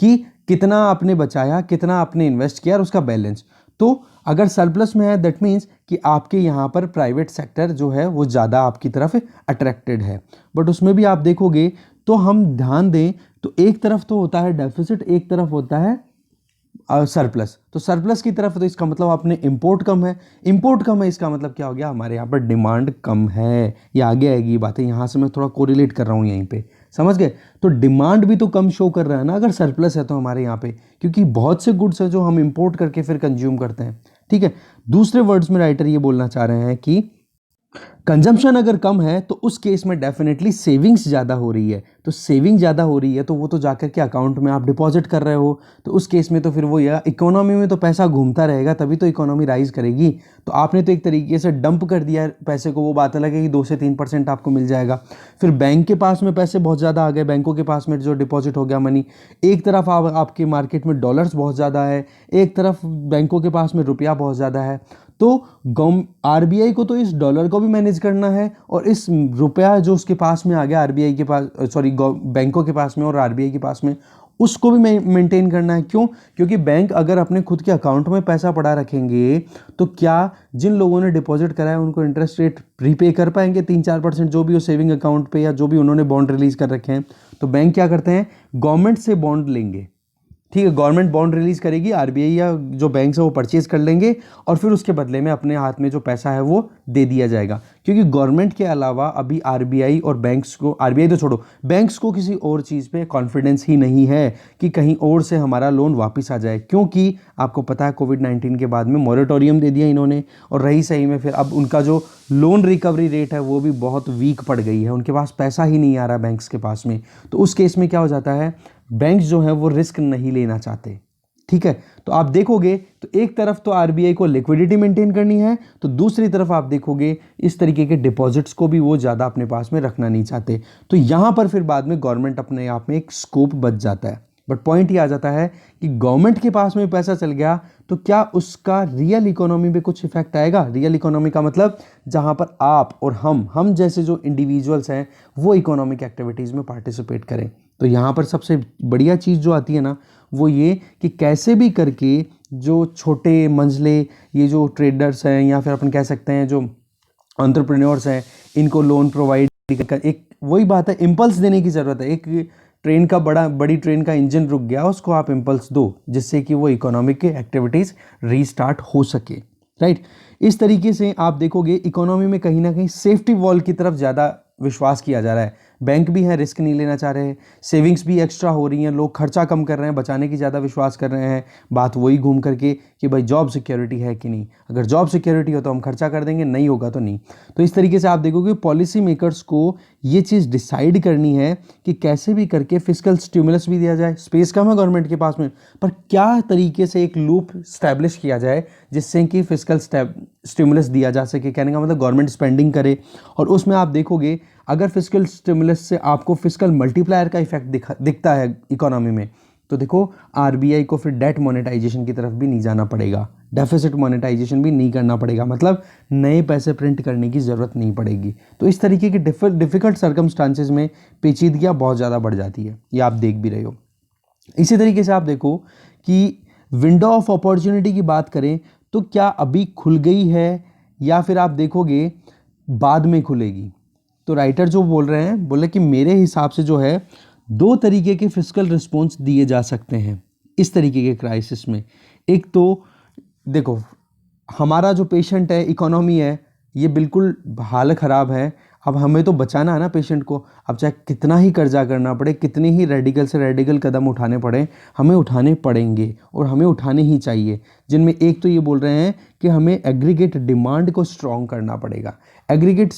कि कितना आपने बचाया, कितना आपने इन्वेस्ट किया और उसका बैलेंस। तो अगर सरप्लस में है दैट मीन्स कि आपके यहाँ पर प्राइवेट सेक्टर जो है वो ज़्यादा आपकी तरफ अट्रैक्टेड है। बट उसमें भी आप देखोगे तो हम ध्यान दें तो एक तरफ तो होता है डेफिसिट, एक तरफ होता है सरप्लस। तो सरप्लस की तरफ तो इसका मतलब आपने इंपोर्ट कम है, इंपोर्ट कम है इसका मतलब क्या हो गया, हमारे यहाँ पर डिमांड कम है। ये आगे आएगी ये बातें, यहाँ से मैं थोड़ा कोरिलेट कर रहा हूँ यहीं पे, समझ गए। तो डिमांड भी तो कम शो कर रहा है ना अगर सरप्लस है तो हमारे यहाँ पे, क्योंकि बहुत से गुड्स है जो हम इंपोर्ट करके फिर कंज्यूम करते हैं, ठीक है। दूसरे वर्ड्स में राइटर ये बोलना चाह रहे हैं कि कंजम्पशन अगर कम है तो उस केस में डेफिनेटली सेविंग्स ज़्यादा हो रही है। तो सेविंग ज़्यादा हो रही है तो वो तो जाकर के अकाउंट में आप डिपॉजिट कर रहे हो, तो उस केस में तो फिर वो या इकोनॉमी में तो पैसा घूमता रहेगा, तभी तो इकोनॉमी राइज करेगी। तो आपने तो एक तरीके से डंप कर दिया है पैसे को, वो बात अलग है कि 2 से 3% आपको मिल जाएगा। फिर बैंक के पास में पैसे बहुत ज़्यादा आ गए, बैंकों के पास में जो डिपॉजिट हो गया मनी, एक तरफ आपके मार्केट में डॉलर्स बहुत ज़्यादा है, एक तरफ बैंकों के पास में रुपया बहुत ज़्यादा है। तो आरबीआई को तो इस डॉलर को भी मैनेज करना है और इस रुपया जो उसके पास में आ गया आरबीआई के पास, सॉरी बैंकों के पास में और आरबीआई के पास में, उसको भी मेंटेन करना है। क्यों? क्योंकि बैंक अगर अपने खुद के अकाउंट में पैसा पड़ा रखेंगे तो क्या जिन लोगों ने डिपॉजिट करा है उनको इंटरेस्ट रेट प्रीपे कर पाएंगे 3-4% जो भी हो सेविंग अकाउंट पे, या जो भी उन्होंने बॉन्ड रिलीज कर रखे हैं। तो बैंक क्या करते हैं, गवर्नमेंट से बॉन्ड लेंगे, ठीक है, गवर्नमेंट बॉन्ड रिलीज करेगी, आरबीआई या जो बैंक है वो परचेज कर लेंगे और फिर उसके बदले में अपने हाथ में जो पैसा है वो दे दिया जाएगा। क्योंकि गवर्नमेंट के अलावा अभी आरबीआई और बैंक्स को, आरबीआई तो छोड़ो, बैंक्स को किसी और चीज़ पे कॉन्फिडेंस ही नहीं है कि कहीं और से हमारा लोन वापस आ जाए। क्योंकि आपको पता है कोविड-19 के बाद में मॉरेटोरियम दे दिया इन्होंने, और रही सही में फिर अब उनका जो लोन रिकवरी रेट है वो भी बहुत वीक पड़ गई है, उनके पास पैसा ही नहीं आ रहा बैंक्स के पास में। तो उस केस में क्या हो जाता है, बैंक्स जो है वो रिस्क नहीं लेना चाहते, ठीक है। तो आप देखोगे तो एक तरफ तो आरबीआई को लिक्विडिटी मेंटेन करनी है, तो दूसरी तरफ आप देखोगे इस तरीके के डिपॉजिट्स को भी वो ज़्यादा अपने पास में रखना नहीं चाहते। तो यहाँ पर फिर बाद में गवर्नमेंट अपने आप में एक स्कोप बच जाता है। बट पॉइंट ये आ जाता है कि गवर्नमेंट के पास में पैसा चल गया तो क्या उसका रियल इकोनॉमी पे कुछ इफेक्ट आएगा। रियल इकोनॉमी का मतलब जहाँ पर आप और हम जैसे जो इंडिविजुअल्स हैं वो इकोनॉमिक एक्टिविटीज़ में पार्टिसिपेट करें। तो यहाँ पर सबसे बढ़िया चीज़ जो आती है ना वो ये कि कैसे भी करके जो छोटे मंझले ये जो ट्रेडर्स हैं या फिर अपन कह सकते हैं जो एंटरप्रेन्योर्स हैं, इनको लोन प्रोवाइड कर, एक वही बात है, इम्पल्स देने की ज़रूरत है। एक ट्रेन का बड़ी ट्रेन का इंजन रुक गया, उसको आप इम्पल्स दो जिससे कि वो इकोनॉमिक की एक्टिविटीज़ रीस्टार्ट हो सके, राइट। इस तरीके से आप देखोगे इकोनॉमी में कहीं ना कहीं सेफ्टी वॉल की तरफ ज़्यादा विश्वास किया जा रहा है। बैंक भी है, रिस्क नहीं लेना चाह रहे हैं, सेविंग्स भी एक्स्ट्रा हो रही हैं, लोग खर्चा कम कर रहे हैं, बचाने की ज़्यादा विश्वास कर रहे हैं। बात वही घूम करके कि भाई जॉब सिक्योरिटी है कि नहीं, अगर जॉब सिक्योरिटी हो तो हम खर्चा कर देंगे, नहीं होगा तो नहीं। तो इस तरीके से आप देखोगे पॉलिसी मेकर्स को ये चीज़ डिसाइड करनी है कि कैसे भी करके फिस्कल स्टिमुलस भी दिया जाए। स्पेस कम है गवर्नमेंट के पास में, पर क्या तरीके से एक लूप स्टैब्लिश किया जाए जिससे कि फिस्कल स्टिमुलस दिया जा सके। कहने का मतलब गवर्नमेंट स्पेंडिंग करे, और उसमें आप देखोगे अगर फिस्कल स्टिमुलस से आपको फिस्कल मल्टीप्लायर का इफेक्ट दिखता है इकोनॉमी में, तो देखो आरबीआई को फिर डेट मोनेटाइजेशन की तरफ भी नहीं जाना पड़ेगा, डेफिसिट मोनेटाइजेशन भी नहीं करना पड़ेगा, मतलब नए पैसे प्रिंट करने की ज़रूरत नहीं पड़ेगी। तो इस तरीके की डिफ़िकल्ट सर्कमस्टांसेस में पेचीदगियाँ बहुत ज़्यादा बढ़ जाती है, ये आप देख भी रहे हो। इसी तरीके से आप देखो कि विंडो ऑफ अपॉर्चुनिटी की बात करें तो क्या अभी खुल गई है या फिर आप देखोगे बाद में खुलेगी। तो राइटर जो बोल रहे हैं, बोले कि मेरे हिसाब से जो है 2 तरीके के फिस्कल रिस्पॉन्स दिए जा सकते हैं इस तरीके के क्राइसिस में। एक तो देखो हमारा जो पेशेंट है, इकोनॉमी है, ये बिल्कुल हालत ख़राब है, अब हमें तो बचाना है ना पेशेंट को। अब चाहे कितना ही कर्जा करना पड़े, कितने ही रेडिकल से रेडिकल कदम उठाने पड़े, हमें उठाने पड़ेंगे और हमें उठाने ही चाहिए। जिनमें एक तो ये बोल रहे हैं कि हमें एग्रीगेट डिमांड को स्ट्रॉन्ग करना पड़ेगा। एग्रीगेट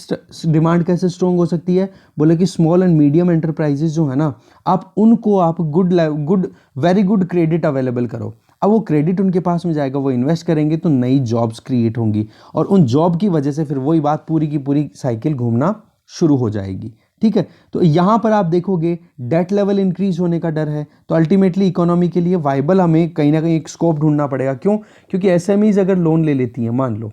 डिमांड कैसे स्ट्रॉन्ग हो सकती है, बोले कि स्मॉल एंड मीडियम एंटरप्राइजेज जो है ना, आप उनको आप वेरी गुड क्रेडिट अवेलेबल करो। अब वो क्रेडिट उनके पास में जाएगा, वो इन्वेस्ट करेंगे तो नई जॉब्स क्रिएट होंगी, और उन जॉब की वजह से फिर वही बात पूरी की पूरी साइकिल घूमना शुरू हो जाएगी, ठीक है। तो यहाँ पर आप देखोगे डेट लेवल इंक्रीज होने का डर है, तो अल्टीमेटली इकोनॉमी के लिए वाइबल हमें कहीं ना कहीं एक स्कोप ढूंढना पड़ेगा। क्यों? क्योंकि एसएमईज अगर लोन ले लेती हैं, मान लो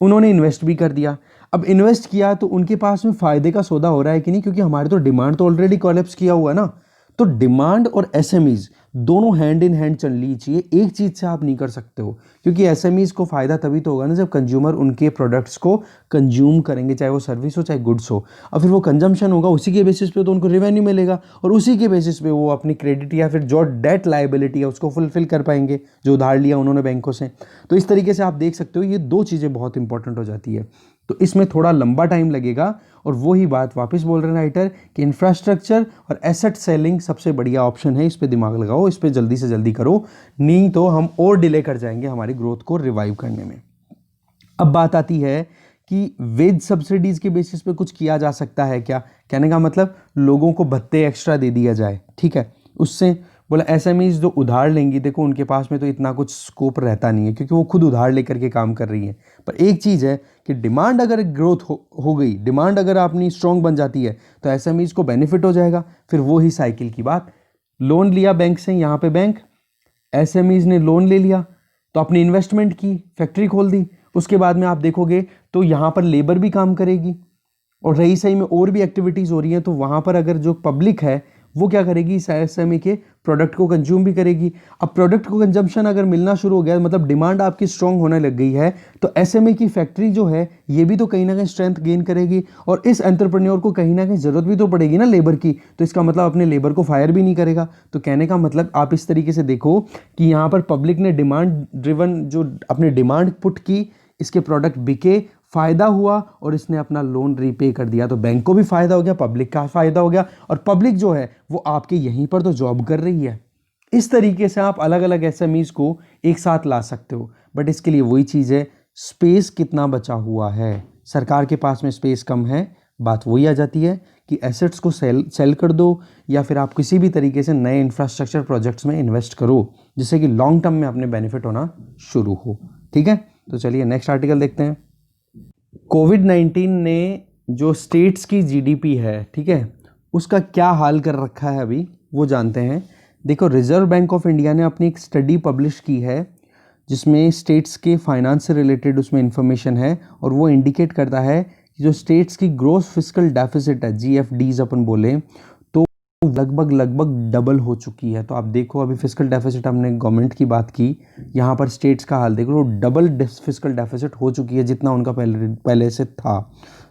उन्होंने इन्वेस्ट भी कर दिया, अब इन्वेस्ट किया तो उनके पास में फायदे का सौदा हो रहा है कि नहीं, क्योंकि हमारे तो डिमांड तो ऑलरेडी कोलैप्स किया हुआ है ना। तो डिमांड और एसएमईज दोनों हैंड इन हैंड चलनी चाहिए, एक चीज से आप नहीं कर सकते हो, क्योंकि एसएमईज को फायदा तभी तो होगा ना जब कंज्यूमर उनके प्रोडक्ट्स को कंज्यूम करेंगे, चाहे वो सर्विस हो चाहे गुड्स हो। और फिर वो कंजम्पशन होगा, उसी के बेसिस पे तो उनको रेवेन्यू मिलेगा, और उसी के बेसिस पे वो अपनी क्रेडिट या फिर जो डेट लायबिलिटी है उसको फुलफिल कर पाएंगे, जो उधार लिया उन्होंने बैंकों से। तो इस तरीके से आप देख सकते हो ये दो चीज़ें बहुत इंपॉर्टेंट हो जाती है। तो इसमें थोड़ा लंबा टाइम लगेगा, और वही बात वापस बोल रहे हैं राइटर कि इंफ्रास्ट्रक्चर और एसेट सेलिंग सबसे बढ़िया ऑप्शन है, इस पे दिमाग लगाओ, इस पे जल्दी से जल्दी करो, नहीं तो हम और डिले कर जाएंगे हमारी ग्रोथ को रिवाइव करने में। अब बात आती है कि वेज सब्सिडीज के बेसिस पे कुछ किया जा सकता है क्या? कहने का मतलब लोगों को भत्ते एक्स्ट्रा दे दिया जाए, ठीक है। उससे बोला एसएमईज जो उधार लेंगी, देखो उनके पास में तो इतना कुछ स्कोप रहता नहीं है, क्योंकि वो खुद उधार लेकर के काम कर रही है। पर एक चीज़ है कि डिमांड अगर ग्रोथ हो गई, डिमांड अगर अपनी स्ट्रॉन्ग बन जाती है, तो एसएमईज को बेनिफिट हो जाएगा। फिर वो ही साइकिल की बात, लोन लिया बैंक से, यहाँ पे बैंक, एसएमईज ने लोन ले लिया तो अपनी इन्वेस्टमेंट की, फैक्ट्री खोल दी, उसके बाद में आप देखोगे तो यहाँ पर लेबर भी काम करेगी, और रही सही में और भी एक्टिविटीज़ हो रही हैं, तो वहाँ पर अगर जो पब्लिक है वो क्या करेगी, इस एसएमई के प्रोडक्ट को कंज्यूम भी करेगी। अब प्रोडक्ट को कंजम्पशन अगर मिलना शुरू हो गया, मतलब डिमांड आपकी स्ट्रांग होने लग गई है, तो एसएमई की फैक्ट्री जो है ये भी तो कहीं ना कहीं स्ट्रेंथ गेन करेगी, और इस एंटरप्रेन्योर को कहीं ना कहीं ज़रूरत भी तो पड़ेगी ना लेबर की, तो इसका मतलब अपने लेबर को फायर भी नहीं करेगा। तो कहने का मतलब आप इस तरीके से देखो कि यहाँ पर पब्लिक ने डिमांड ड्रिवन जो अपनी डिमांड पुट की, इसके प्रोडक्ट बिके, फायदा हुआ, और इसने अपना लोन रीपे कर दिया, तो बैंक को भी फायदा हो गया, पब्लिक का फायदा हो गया, और पब्लिक जो है वो आपके यहीं पर तो जॉब कर रही है। इस तरीके से आप अलग अलग एसएमईज को एक साथ ला सकते हो, बट इसके लिए वही चीज़ है, स्पेस कितना बचा हुआ है। सरकार के पास में स्पेस कम है, बात वही आ जाती है कि एसेट्स को सेल कर दो, या फिर आप किसी भी तरीके से नए इंफ्रास्ट्रक्चर प्रोजेक्ट्स में इन्वेस्ट करो, जिससे कि लॉन्ग टर्म में अपने बेनिफिट होना शुरू हो। ठीक है, तो चलिए नेक्स्ट आर्टिकल देखते हैं। कोविड-19 ने जो स्टेट्स की जीडीपी है, ठीक है, उसका क्या हाल कर रखा है अभी वो जानते हैं। देखो, रिजर्व बैंक ऑफ इंडिया ने अपनी एक स्टडी पब्लिश की है जिसमें स्टेट्स के फाइनेंस से रिलेटेड उसमें इंफॉर्मेशन है, और वो इंडिकेट करता है कि जो स्टेट्स की ग्रोस फिस्कल डेफिसिट है, जीएफडीज अपन बोले, तो लगभग डबल हो चुकी है। तो आप देखो, अभी फिस्कल डेफिसिट हमने गवर्नमेंट की बात की, यहाँ पर स्टेट्स का हाल देखो, डबल फिस्कल डेफिसिट हो चुकी है जितना उनका पहले से था।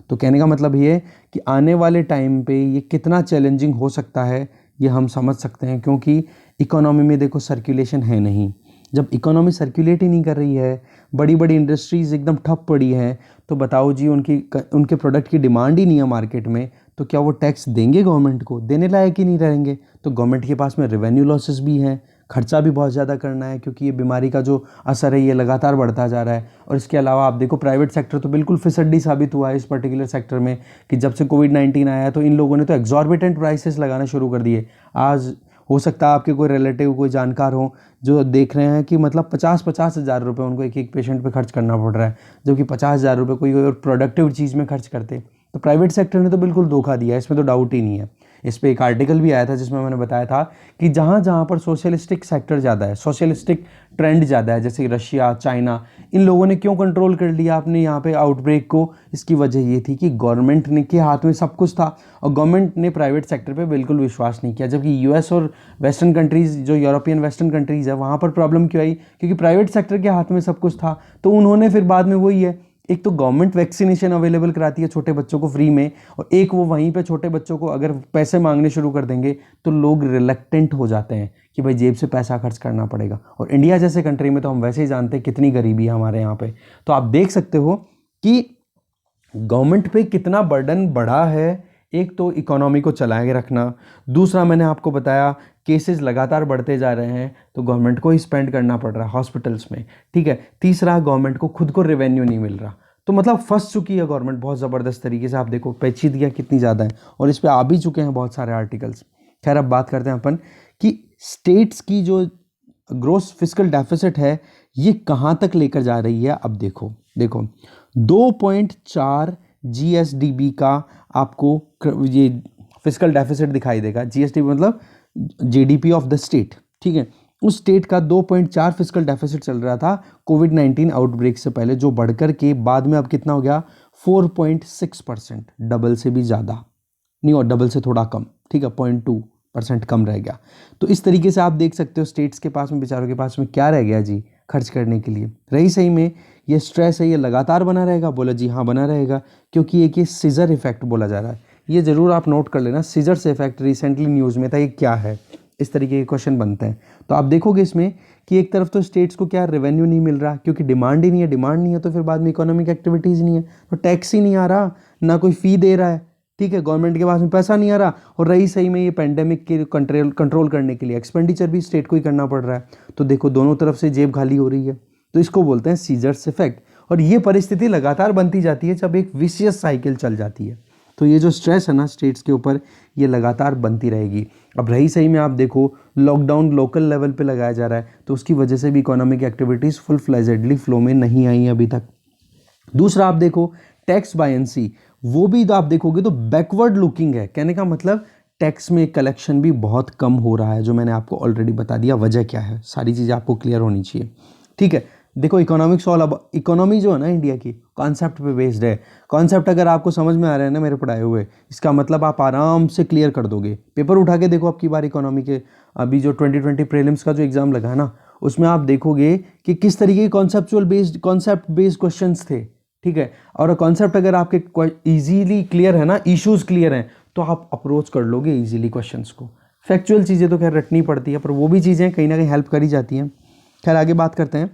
तो कहने का मतलब ये है कि आने वाले टाइम पे ये कितना चैलेंजिंग हो सकता है ये हम समझ सकते हैं, क्योंकि इकोनॉमी में देखो सर्कुलेशन है नहीं। जब इकोनॉमी सर्कुलेट ही नहीं कर रही है, बड़ी बड़ी इंडस्ट्रीज़ एकदम ठप पड़ी हैं, तो बताओ जी, उनके प्रोडक्ट की डिमांड ही नहीं है मार्केट में, तो क्या वो टैक्स देंगे गवर्नमेंट को? देने लायक ही नहीं रहेंगे। तो गवर्नमेंट के पास में रेवेन्यू लॉसेस भी हैं, खर्चा भी बहुत ज़्यादा करना है, क्योंकि ये बीमारी का जो असर है ये लगातार बढ़ता जा रहा है। और इसके अलावा आप देखो, प्राइवेट सेक्टर तो बिल्कुल फिसड्डी साबित हुआ है इस पर्टिकुलर सेक्टर में, कि जब से कोविड-19 आया है तो इन लोगों ने तो एग्जॉर्बिटेंट प्राइसेस लगाना शुरू कर दिए। आज हो सकता है आपके कोई रिलेटिव, कोई जानकार हो जो देख रहे हैं कि मतलब 50-50 हज़ार रुपये उनको एक एक पेशेंट पे खर्च करना पड़ रहा है, जबकि 50,000 रुपये कोई और प्रोडक्टिव चीज़ में खर्च करते। तो प्राइवेट सेक्टर ने तो बिल्कुल धोखा दिया है, इसमें तो डाउट ही नहीं है। इस पे एक आर्टिकल भी आया था जिसमें मैंने बताया था कि जहाँ जहाँ पर सोशलिस्टिक सेक्टर ज़्यादा है, सोशलिस्टिक ट्रेंड ज़्यादा है, जैसे रशिया, चाइना, इन लोगों ने क्यों कंट्रोल कर लिया अपने यहाँ पे आउटब्रेक को? इसकी वजह ये थी कि गवर्नमेंट ने के हाथ में सब कुछ था, और गवर्नमेंट ने प्राइवेट सेक्टर पे बिल्कुल विश्वास नहीं किया। जबकि यूएस और वेस्टर्न कंट्रीज़, जो यूरोपियन वेस्टर्न कंट्रीज़ है, वहाँ पर प्रॉब्लम क्यों आई? क्योंकि प्राइवेट सेक्टर के हाथ में सब कुछ था। तो उन्होंने फिर बाद में वही है, एक तो गवर्नमेंट वैक्सीनेशन अवेलेबल कराती है छोटे बच्चों को फ्री में, और एक वो वहीं पे छोटे बच्चों को अगर पैसे मांगने शुरू कर देंगे तो लोग रिलक्टेंट हो जाते हैं कि भाई जेब से पैसा खर्च करना पड़ेगा। और इंडिया जैसे कंट्री में तो हम वैसे ही जानते हैं कितनी गरीबी है हमारे यहाँ पे। तो आप देख सकते हो कि गवर्नमेंट पे कितना बर्डन बढ़ा है। एक तो इकोनॉमी को चलाए के रखना, दूसरा मैंने आपको बताया केसेस लगातार बढ़ते जा रहे हैं तो गवर्नमेंट को ही स्पेंड करना पड़ रहा है हॉस्पिटल्स में, ठीक है। तीसरा, गवर्नमेंट को खुद को रेवेन्यू नहीं मिल रहा, तो मतलब फंस चुकी है गवर्नमेंट बहुत ज़बरदस्त तरीके से। आप देखो पेचीदगियाँ कितनी ज़्यादा है, और इस पर आ भी चुके हैं बहुत सारे आर्टिकल्स। खैर, अब बात करते हैं अपन कि स्टेट्स की जो ग्रोस फिस्कल डेफिसिट है ये कहाँ तक लेकर जा रही है। अब देखो 2.4 GSDB का आपको ये फिजिकल डेफिसिट दिखाई देगा। जीएसडी मतलब जीडीपी ऑफ द स्टेट, ठीक है। उस स्टेट का 2.4 फिजिकल डेफिसिट चल रहा था कोविड-19 आउटब्रेक से पहले, जो बढ़कर के बाद में अब कितना हो गया 4.6%, डबल से भी ज़्यादा नहीं, और डबल से थोड़ा कम, ठीक है, 0.2% कम रह गया। तो इस तरीके से आप देख सकते हो स्टेट्स के पास में, बेचारों के पास में क्या रह गया जी खर्च करने के लिए। रही सही में ये स्ट्रेस है, ये लगातार बना रहेगा? बोला जी हाँ बना रहेगा, क्योंकि एक ये सीजर इफेक्ट बोला जा रहा है। ये ज़रूर आप नोट कर लेना, सीजर्स इफेक्ट रिसेंटली न्यूज़ में था, ये क्या है, इस तरीके के क्वेश्चन बनते हैं। तो आप देखोगे इसमें कि एक तरफ तो स्टेट्स को क्या रेवेन्यू नहीं मिल रहा, क्योंकि डिमांड ही नहीं है, डिमांड नहीं है तो फिर बाद में इकोनॉमिक एक्टिविटीज़ नहीं है, तो टैक्स ही नहीं आ रहा, ना कोई फ़ी दे रहा है, ठीक है, गवर्नमेंट के पास में पैसा नहीं आ रहा। और रही सही में ये पेंडेमिक के कंट्रोल करने के लिए एक्सपेंडिचर भी स्टेट को ही करना पड़ रहा है। तो देखो दोनों तरफ से जेब खाली हो रही है, तो इसको बोलते हैं सीजर्स इफेक्ट। और ये परिस्थिति लगातार बनती जाती है जब एक विशियस साइकिल चल जाती है। तो ये जो स्ट्रेस है ना स्टेट्स के ऊपर, ये लगातार बनती रहेगी। अब रही सही में आप देखो लॉकडाउन लोकल लेवल पे लगाया जा रहा है, तो उसकी वजह से भी इकोनॉमिक एक्टिविटीज़ फुल फ्लेजेडली फ्लो में नहीं आई अभी तक। दूसरा आप देखो टैक्स बायंसी, वो भी तो आप देखोगे तो बैकवर्ड लुकिंग है। कहने का मतलब टैक्स में कलेक्शन भी बहुत कम हो रहा है, जो मैंने आपको ऑलरेडी बता दिया वजह क्या है, सारी चीज़ें आपको क्लियर होनी चाहिए, ठीक है। देखो इकोनॉमिक्स ऑल अब इकोनॉमी जो है ना इंडिया की कॉन्सेप्ट पे बेस्ड है। कॉन्सेप्ट अगर आपको समझ में आ रहा है ना मेरे पढ़ाए हुए, इसका मतलब आप आराम से क्लियर कर दोगे। पेपर उठा के देखो आपकी बार इकोनॉमी के, अभी जो 2020 प्रीलिम्स का जो एग्जाम लगा है ना, उसमें आप देखोगे कि किस तरीके के कॉन्सेप्ट बेस्ड क्वेश्चंस थे, ठीक है। और कॉन्सेप्ट अगर आपके इजीली क्लियर है ना, इश्यूज क्लियर हैं, तो आप अप्रोच कर लोगे इजीली क्वेश्चंस को। फैक्चुअल चीज़ें तो खैर रटनी पड़ती है, पर वो भी चीज़ें कहीं ना कहीं हेल्प करी जाती हैं। खैर आगे बात करते हैं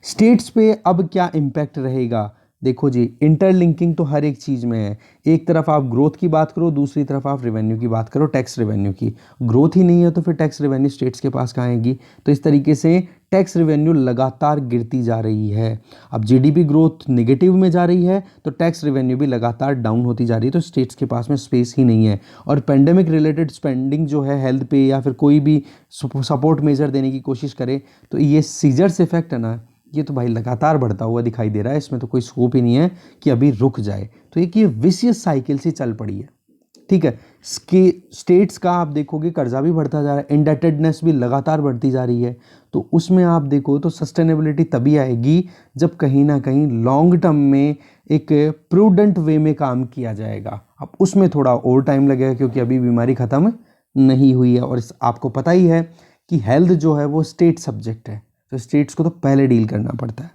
स्टेट्स पे अब क्या इम्पैक्ट रहेगा। देखो जी इंटरलिंकिंग तो हर एक चीज़ में है। एक तरफ आप ग्रोथ की बात करो, दूसरी तरफ आप रेवेन्यू की बात करो, टैक्स रेवेन्यू की। ग्रोथ ही नहीं है तो फिर टैक्स रेवेन्यू स्टेट्स के पास कहाँ आएगी। तो इस तरीके से टैक्स रेवेन्यू लगातार गिरती जा रही है। अब जीडीपी ग्रोथ नेगेटिव में जा रही है, तो टैक्स रेवेन्यू भी लगातार डाउन होती जा रही है। तो स्टेट्स के पास में स्पेस ही नहीं है। और पेंडेमिक रिलेटेड स्पेंडिंग जो है हेल्थ पे या फिर कोई भी सपोर्ट मेजर देने की कोशिश करे, तो ये सीजर्स इफेक्ट है ना, ये तो भाई लगातार बढ़ता हुआ दिखाई दे रहा है। इसमें तो कोई स्कोप ही नहीं है कि अभी रुक जाए। तो एक ये विशियस साइकिल से चल पड़ी है, ठीक है। स्टेट्स का आप देखोगे कर्जा भी बढ़ता जा रहा है, इंडेटेडनेस भी लगातार बढ़ती जा रही है। तो उसमें आप देखो तो सस्टेनेबिलिटी तभी आएगी जब कहीं ना कहीं लॉन्ग टर्म में एक प्रूडेंट वे में काम किया जाएगा। अब उसमें थोड़ा और टाइम लगेगा, क्योंकि अभी बीमारी ख़त्म नहीं हुई है। और आपको पता ही है कि हेल्थ जो है वो स्टेट सब्जेक्ट है, तो स्टेट्स को तो पहले डील करना पड़ता है,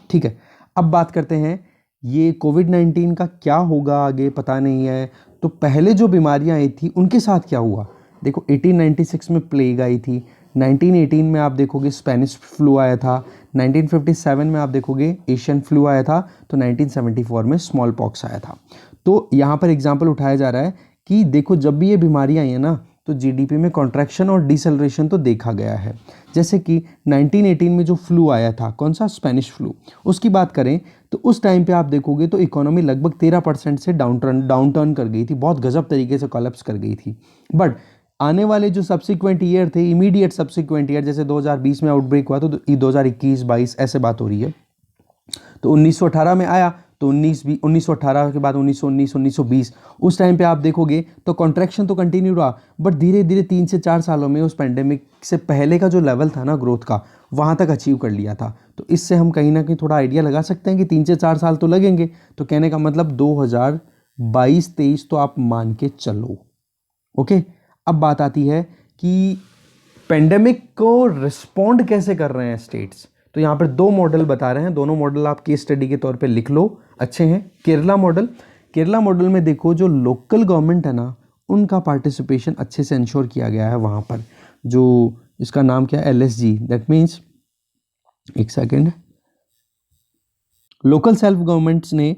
ठीक है। अब बात करते हैं ये कोविड-19 का क्या होगा आगे, पता नहीं है। तो पहले जो बीमारियां आई थी उनके साथ क्या हुआ। देखो 1896 में प्लेग आई थी, 1918 में आप देखोगे स्पेनिश फ्लू आया था, 1957 में आप देखोगे एशियन फ्लू आया था, तो 1974 में स्मॉल पॉक्स आया था। तो यहाँ पर एग्जाम्पल उठाया जा रहा है कि देखो जब भी ये बीमारियाँ आई हैं ना, तो जीडीपी में कॉन्ट्रैक्शन और डिसेलरेशन तो देखा गया है। जैसे कि 1918 में जो फ्लू आया था, कौन सा, स्पेनिश फ्लू, उसकी बात करें तो उस टाइम पे आप देखोगे तो इकोनॉमी लगभग 13% से डाउन टर्न कर गई थी, बहुत गजब तरीके से कोलैप्स कर गई थी। बट आने वाले जो सब्सिक्वेंट ईयर थे, इमीडिएट सब्सिक्वेंट ईयर, जैसे 2020 में आउटब्रेक हुआ तो 2021-22 ऐसे बात हो रही है। तो 1918 में आया, तो 1918 के बाद 1919, 1920, उस टाइम पे आप देखोगे तो कॉन्ट्रैक्शन तो कंटिन्यू रहा, बट धीरे धीरे 3 से 4 सालों में उस पेंडेमिक से पहले का जो लेवल था ना ग्रोथ का, वहाँ तक अचीव कर लिया था। तो इससे हम कहीं ना कहीं थोड़ा आइडिया लगा सकते हैं कि 3 से 4 साल तो लगेंगे। तो कहने का मतलब 2022-23 तो आप मान के चलो, ओके। अब बात आती है कि पेंडेमिक को रिस्पॉन्ड कैसे कर रहे हैं स्टेट्स। तो यहाँ पर 2 मॉडल बता रहे हैं, दोनों मॉडल आप केस स्टडी के तौर पे लिख लो, अच्छे हैं। केरला मॉडल में देखो जो लोकल गवर्नमेंट है ना, उनका पार्टिसिपेशन अच्छे से इंश्योर किया गया है। वहाँ पर जो इसका नाम क्या है, LSG, दैट मीन्स, एक सेकेंड, लोकल सेल्फ गवर्नमेंट्स ने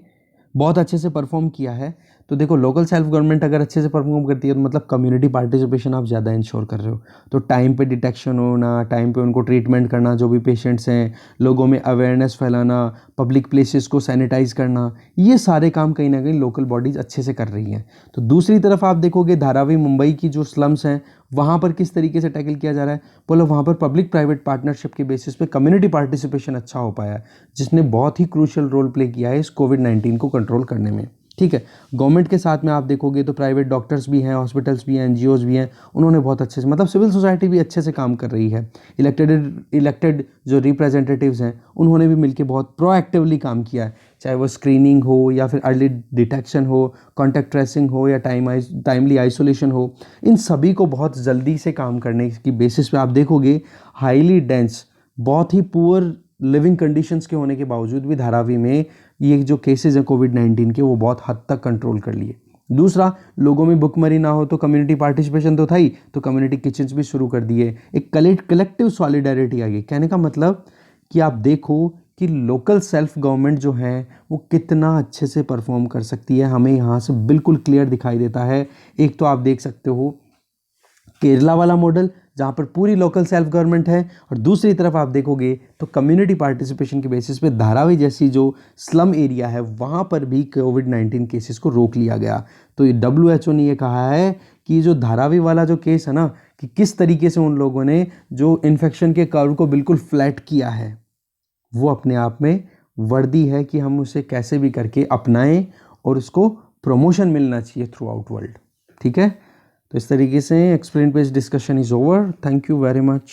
बहुत अच्छे से परफॉर्म किया है। तो देखो लोकल सेल्फ गवर्नमेंट अगर अच्छे से परफॉर्म करती है तो मतलब कम्युनिटी पार्टिसिपेशन आप ज़्यादा इंश्योर कर रहे हो। तो टाइम पे डिटेक्शन होना, टाइम पे उनको ट्रीटमेंट करना, जो भी पेशेंट्स हैं, लोगों में अवेयरनेस फैलाना, पब्लिक प्लेसेस को सैनिटाइज करना, ये सारे काम कहीं ना कहीं लोकल बॉडीज़ अच्छे से कर रही हैं। तो दूसरी तरफ आप देखोगे धारावी मुंबई की जो स्लम्स हैं, वहाँ पर किस तरीके से टैकल किया जा रहा है। बोलो वहाँ पर पब्लिक प्राइवेट पार्टनरशिप के बेसिस पे कम्युनिटी पार्टिसिपेशन अच्छा हो पाया है, जिसने बहुत ही क्रूशियल रोल प्ले किया है इस कोविड-19 को कंट्रोल करने में, ठीक है। गवर्नमेंट के साथ में आप देखोगे तो प्राइवेट डॉक्टर्स भी हैं, हॉस्पिटल्स भी हैं, एनजीओज भी हैं, उन्होंने बहुत अच्छे से, मतलब सिविल सोसाइटी भी अच्छे से काम कर रही है। इलेक्टेड जो रिप्रेजेंटेटिव्स हैं उन्होंने भी मिलकर बहुत प्रोएक्टिवली काम किया है, चाहे वो स्क्रीनिंग हो या फिर अर्ली डिटेक्शन हो, कॉन्टैक्ट ट्रेसिंग हो या टाइमली आइसोलेशन हो, इन सभी को बहुत जल्दी से काम करने की बेसिस पे आप देखोगे हाईली डेंस, बहुत ही पुअर लिविंग कंडीशंस के होने के बावजूद भी धारावी में ये जो केसेस हैं कोविड-19 के वो बहुत हद तक कंट्रोल कर लिए। दूसरा, लोगों में भुखमरी ना हो तो कम्युनिटी पार्टिसिपेशन तो था ही, तो कम्युनिटी किचन्स भी शुरू कर दिए, एक कलेक्टिव सॉलिडारिटी आ गई। कहने का मतलब कि आप देखो कि लोकल सेल्फ गवर्नमेंट जो है वो कितना अच्छे से परफॉर्म कर सकती है, हमें यहाँ से बिल्कुल क्लियर दिखाई देता है। एक तो आप देख सकते हो केरला वाला मॉडल जहाँ पर पूरी लोकल सेल्फ गवर्नमेंट है, और दूसरी तरफ आप देखोगे तो कम्युनिटी पार्टिसिपेशन के बेसिस पे धारावी जैसी जो स्लम एरिया है वहाँ पर भी कोविड-19 केसेस को रोक लिया गया। तो ये WHO ने ये कहा है कि जो धारावी वाला जो केस है ना, कि किस तरीके से उन लोगों ने जो इन्फेक्शन के कर्व को बिल्कुल फ्लैट किया है, वो अपने आप में वर्दी है कि हम उसे कैसे भी करके अपनाएं और उसको प्रमोशन मिलना चाहिए थ्रू आउट वर्ल्ड। ठीक है, तो इस तरीके से explain page discussion is over. Thank you very much.